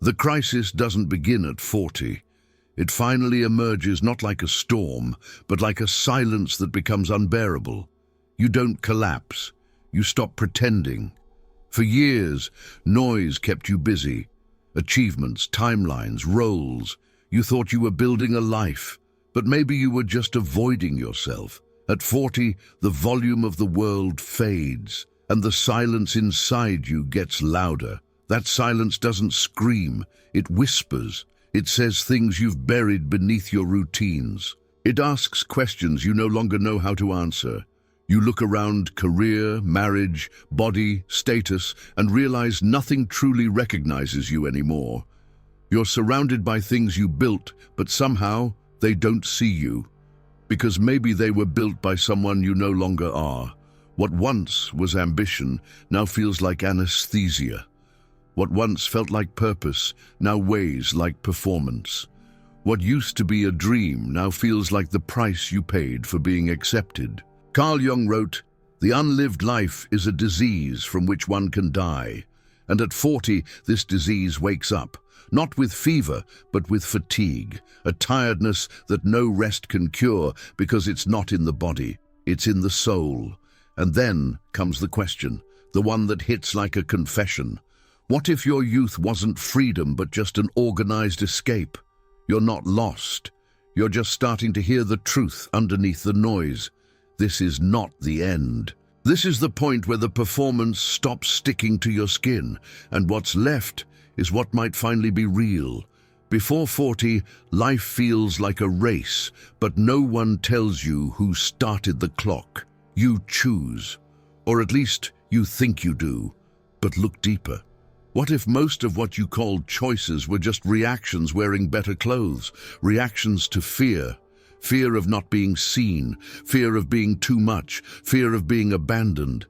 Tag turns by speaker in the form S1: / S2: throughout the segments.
S1: The crisis doesn't begin at 40. It finally emerges not like a storm, but like a silence that becomes unbearable. You don't collapse. You stop pretending. For years, noise kept you busy. Achievements, timelines, roles. You thought you were building a life, but maybe you were just avoiding yourself. At 40, the volume of the world fades, and the silence inside you gets louder. That silence doesn't scream, it whispers. It says things you've buried beneath your routines. It asks questions you no longer know how to answer. You look around career, marriage, body, status, and realize nothing truly recognizes you anymore. You're surrounded by things you built, but somehow they don't see you. Because maybe they were built by someone you no longer are. What once was ambition now feels like anesthesia. What once felt like purpose now weighs like performance. What used to be a dream now feels like the price you paid for being accepted. Carl Jung wrote, "The unlived life is a disease from which one can die." And at 40, this disease wakes up, not with fever, but with fatigue, a tiredness that no rest can cure because it's not in the body, it's in the soul. And then comes the question, the one that hits like a confession. What if your youth wasn't freedom, but just an organized escape? You're not lost. You're just starting to hear the truth underneath the noise. This is not the end. This is the point where the performance stops sticking to your skin, and what's left is what might finally be real. Before 40, life feels like a race, but no one tells you who started the clock. You choose, or at least you think you do, but look deeper. What if most of what you called choices were just reactions wearing better clothes, reactions to fear? Fear of not being seen, fear of being too much, fear of being abandoned.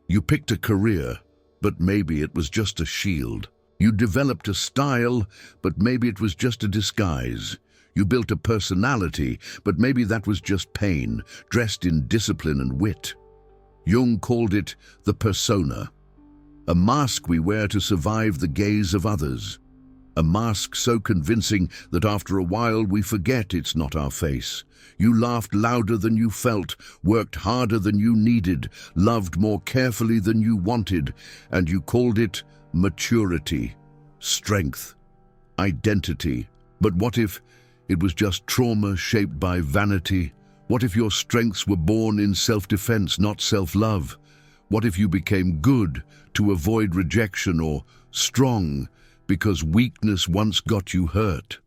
S1: You picked a career, but maybe it was just a shield. You developed a style, but maybe it was just a disguise. You built a personality, but maybe that was just pain, dressed in discipline and wit. Jung called it the persona, a mask we wear to survive the gaze of others. A mask so convincing that after a while we forget it's not our face. You laughed louder than you felt, worked harder than you needed, loved more carefully than you wanted, and you called it maturity, strength, identity. But what if it was just trauma shaped by vanity? What if your strengths were born in self-defense, not self-love? What if you became good to avoid rejection, or strong because weakness once got you hurt?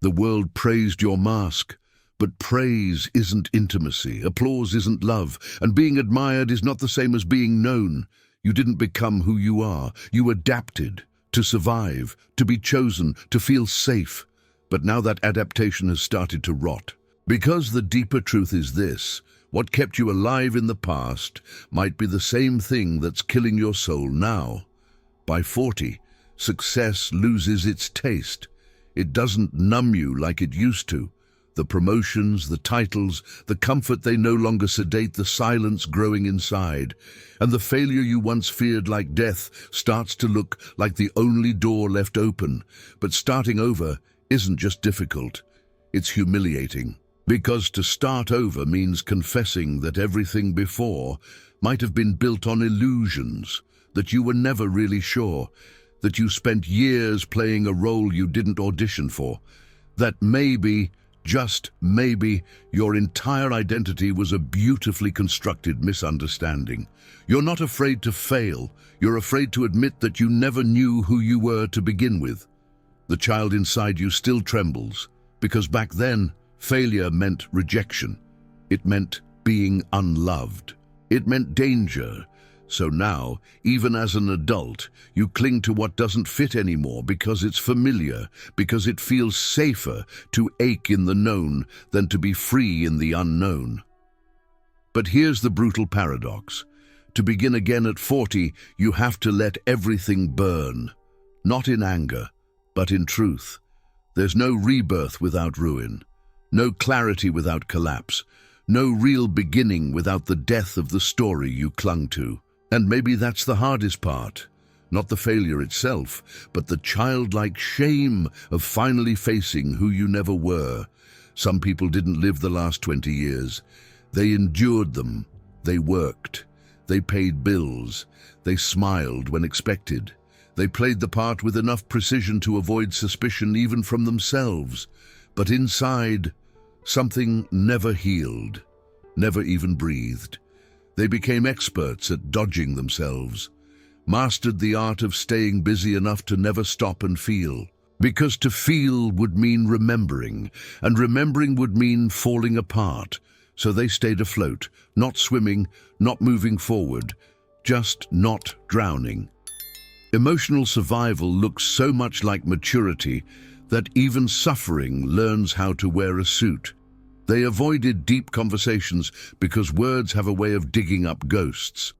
S1: The world praised your mask, but praise isn't intimacy, applause isn't love, and being admired is not the same as being known. You didn't become who you are. You adapted to survive, to be chosen, to feel safe. But now that adaptation has started to rot. Because the deeper truth is this: what kept you alive in the past might be the same thing that's killing your soul now. By 40, success loses its taste. It doesn't numb you like it used to. The promotions, the titles, the comfort, they no longer sedate the silence growing inside. And the failure you once feared like death starts to look like the only door left open. But starting over isn't just difficult, it's humiliating. Because to start over means confessing that everything before might have been built on illusions, that you were never really sure, that you spent years playing a role you didn't audition for, that maybe, just maybe, your entire identity was a beautifully constructed misunderstanding. You're not afraid to fail, you're afraid to admit that you never knew who you were to begin with. The child inside you still trembles, because back then, failure meant rejection. It meant being unloved. It meant danger. So now, even as an adult, you cling to what doesn't fit anymore because it's familiar, because it feels safer to ache in the known than to be free in the unknown. But here's the brutal paradox. To begin again at 40, you have to let everything burn. Not in anger, but in truth. There's no rebirth without ruin. No clarity without collapse. No real beginning without the death of the story you clung to. And maybe that's the hardest part. not the failure itself, but the childlike shame of finally facing who you never were. Some people didn't live the last 20 years. They endured them. They worked. They paid bills. They smiled when expected. They played the part with enough precision to avoid suspicion even from themselves. But inside, something never healed, never even breathed. They became experts at dodging themselves, mastered the art of staying busy enough to never stop and feel. Because to feel would mean remembering, and remembering would mean falling apart. So they stayed afloat, not swimming, not moving forward, just not drowning. Emotional survival looks so much like maturity that even suffering learns how to wear a suit. They avoided deep conversations because words have a way of digging up ghosts.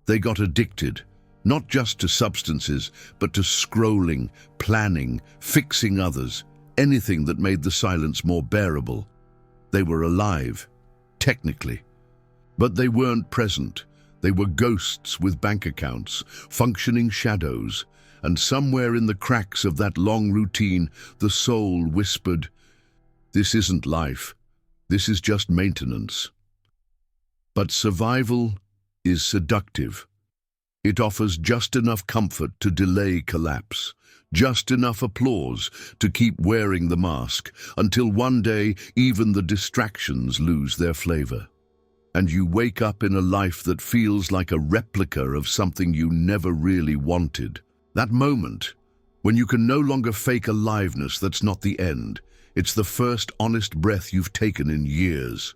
S1: They got addicted, not just to substances, but to scrolling, planning, fixing others, anything that made the silence more bearable. They were alive, technically, but they weren't present. They were ghosts with bank accounts, functioning shadows, and somewhere in the cracks of that long routine, the soul whispered, "This isn't life. This is just maintenance." But survival is seductive. It offers just enough comfort to delay collapse, just enough applause to keep wearing the mask, until one day even the distractions lose their flavor. And you wake up in a life that feels like a replica of something you never really wanted. That moment, when you can no longer fake aliveness, that's not the end. It's the first honest breath you've taken in years.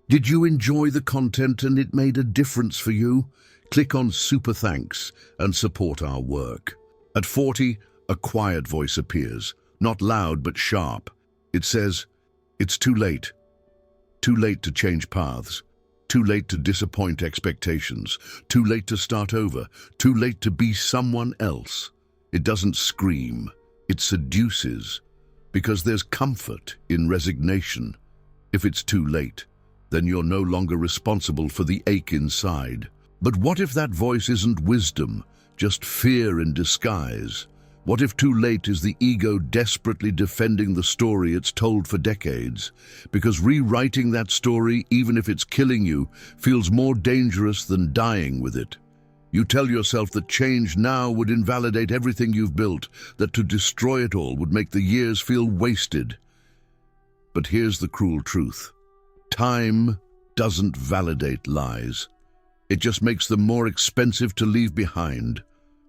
S1: Did you enjoy the content and it made a difference for you? Click on Super Thanks and support our work. At 40, a quiet voice appears, not loud but sharp. It says, "It's too late. Too late to change paths. Too late to disappoint expectations. Too late to start over. Too late to be someone else." It doesn't scream. It seduces. Because there's comfort in resignation. If it's too late, then you're no longer responsible for the ache inside. But what if that voice isn't wisdom, just fear in disguise? What if too late is the ego desperately defending the story it's told for decades? Because rewriting that story, even if it's killing you, feels more dangerous than dying with it. You tell yourself that change now would invalidate everything you've built, that to destroy it all would make the years feel wasted. But here's the cruel truth. Time doesn't validate lies. It just makes them more expensive to leave behind.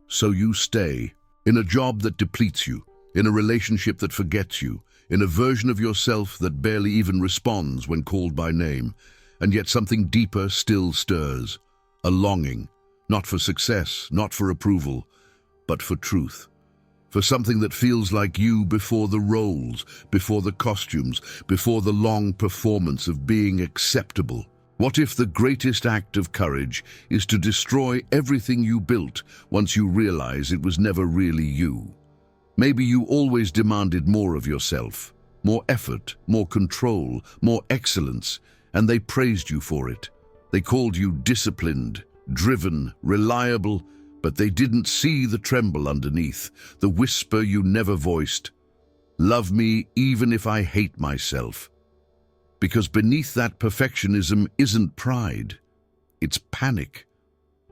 S1: So you stay, in a job that depletes you, in a relationship that forgets you, in a version of yourself that barely even responds when called by name, and yet something deeper still stirs, a longing, not for success, not for approval, but for truth, for something that feels like you before the roles, before the costumes, before the long performance of being acceptable. What if the greatest act of courage is to destroy everything you built once you realize it was never really you? Maybe you always demanded more of yourself, more effort, more control, more excellence, and they praised you for it. They called you disciplined, driven, reliable, but they didn't see the tremble underneath, the whisper you never voiced. Love me even if I hate myself. Because beneath that perfectionism isn't pride, it's panic.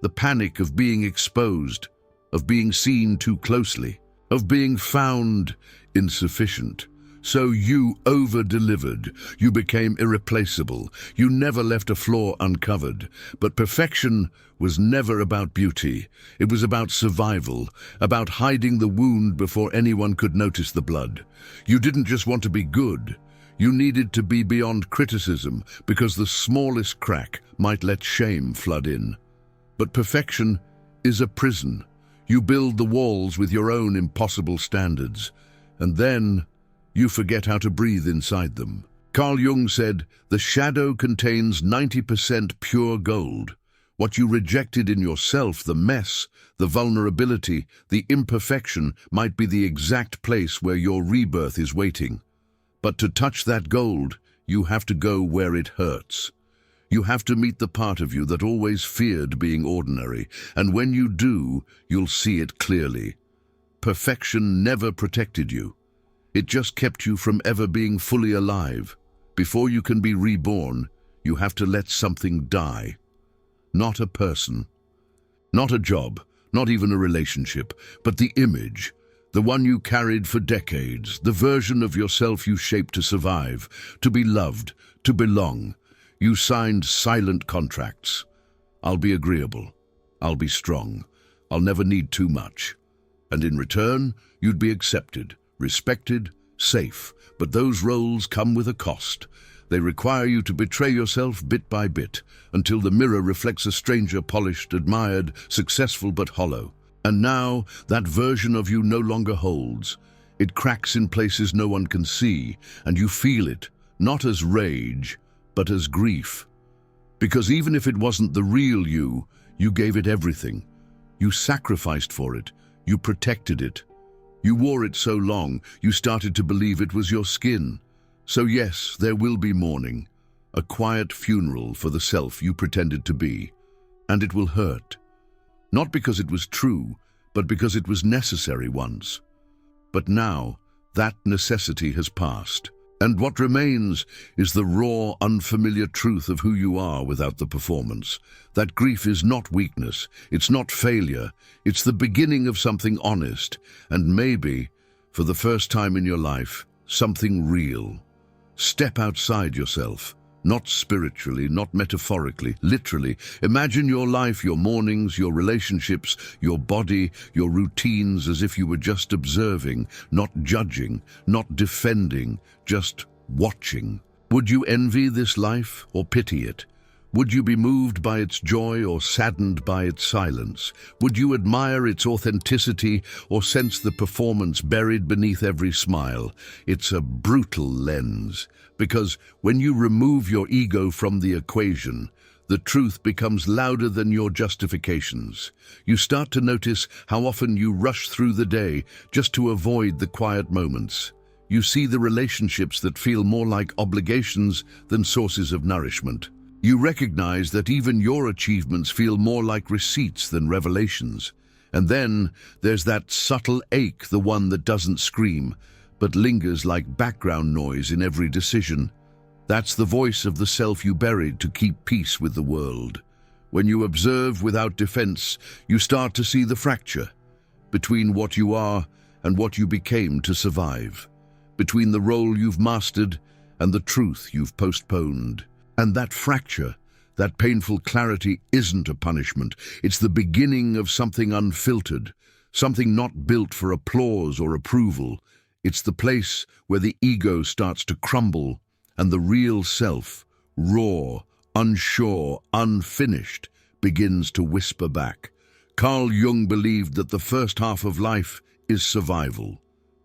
S1: The panic of being exposed, of being seen too closely, of being found insufficient. So you over-delivered, you became irreplaceable, you never left a flaw uncovered. But perfection was never about beauty, it was about survival, about hiding the wound before anyone could notice the blood. You didn't just want to be good, you needed to be beyond criticism, because the smallest crack might let shame flood in. But perfection is a prison. You build the walls with your own impossible standards, and then you forget how to breathe inside them. Carl Jung said, "The shadow contains 90% pure gold. What you rejected in yourself, the mess, the vulnerability, the imperfection, might be the exact place where your rebirth is waiting. But to touch that gold, you have to go where it hurts. You have to meet the part of you that always feared being ordinary, and when you do, you'll see it clearly. Perfection never protected you. It just kept you from ever being fully alive. Before you can be reborn, you have to let something die. Not a person, not a job, not even a relationship, but the image, the one you carried for decades, the version of yourself you shaped to survive, to be loved, to belong. You signed silent contracts. I'll be agreeable. I'll be strong. I'll never need too much. And in return, you'd be accepted, respected, safe. But those roles come with a cost. They require you to betray yourself bit by bit, until the mirror reflects a stranger, polished, admired, successful but hollow. And now, that version of you no longer holds. It cracks in places no one can see, and you feel it, not as rage, but as grief. Because even if it wasn't the real you, you gave it everything. You sacrificed for it. You protected it. You wore it so long, you started to believe it was your skin. So yes, there will be mourning, a quiet funeral for the self you pretended to be. And it will hurt. Not because it was true, but because it was necessary once. But now, that necessity has passed. And what remains is the raw, unfamiliar truth of who you are without the performance. That grief is not weakness, it's not failure, it's the beginning of something honest, and maybe, for the first time in your life, something real. Step outside yourself, not spiritually, not metaphorically, literally. Imagine your life, your mornings, your relationships, your body, your routines as if you were just observing, not judging, not defending, just watching. Would you envy this life or pity it? Would you be moved by its joy or saddened by its silence? Would you admire its authenticity or sense the performance buried beneath every smile? It's a brutal lens, because when you remove your ego from the equation, the truth becomes louder than your justifications. You start to notice how often you rush through the day just to avoid the quiet moments. You see the relationships that feel more like obligations than sources of nourishment. You recognize that even your achievements feel more like receipts than revelations. And then there's that subtle ache, the one that doesn't scream, but lingers like background noise in every decision. That's the voice of the self you buried to keep peace with the world. When you observe without defense, you start to see the fracture between what you are and what you became to survive, between the role you've mastered and the truth you've postponed. And that fracture, that painful clarity, isn't a punishment. It's the beginning of something unfiltered, something not built for applause or approval. It's the place where the ego starts to crumble and the real self, raw, unsure, unfinished, begins to whisper back. Carl Jung believed that the first half of life is survival,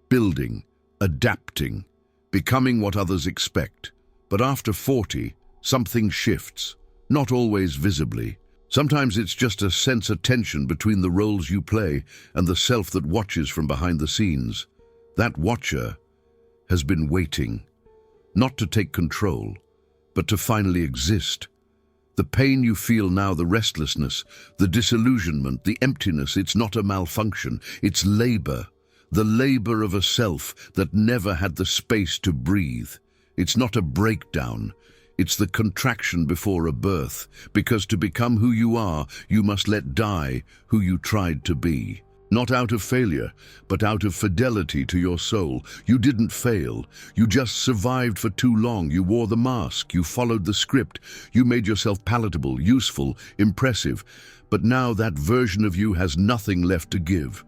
S1: building, adapting, becoming what others expect. But after 40, something shifts, not always visibly. Sometimes it's just a sense of tension between the roles you play and the self that watches from behind the scenes. That watcher has been waiting, not to take control, but to finally exist. The pain you feel now, the restlessness, the disillusionment, the emptiness, it's not a malfunction, it's labor. The labor of a self that never had the space to breathe. It's not a breakdown. It's the contraction before a birth, because to become who you are, you must let die who you tried to be. Not out of failure, but out of fidelity to your soul. You didn't fail. You just survived for too long. You wore the mask. You followed the script. You made yourself palatable, useful, impressive. But now that version of you has nothing left to give.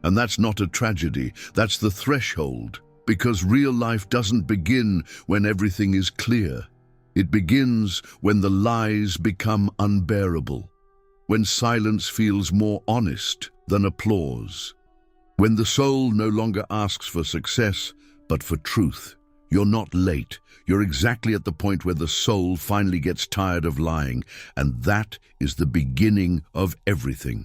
S1: And that's not a tragedy. That's the threshold. Because real life doesn't begin when everything is clear. It begins when the lies become unbearable, when silence feels more honest than applause, when the soul no longer asks for success, but for truth. You're not late. You're exactly at the point where the soul finally gets tired of lying, and that is the beginning of everything.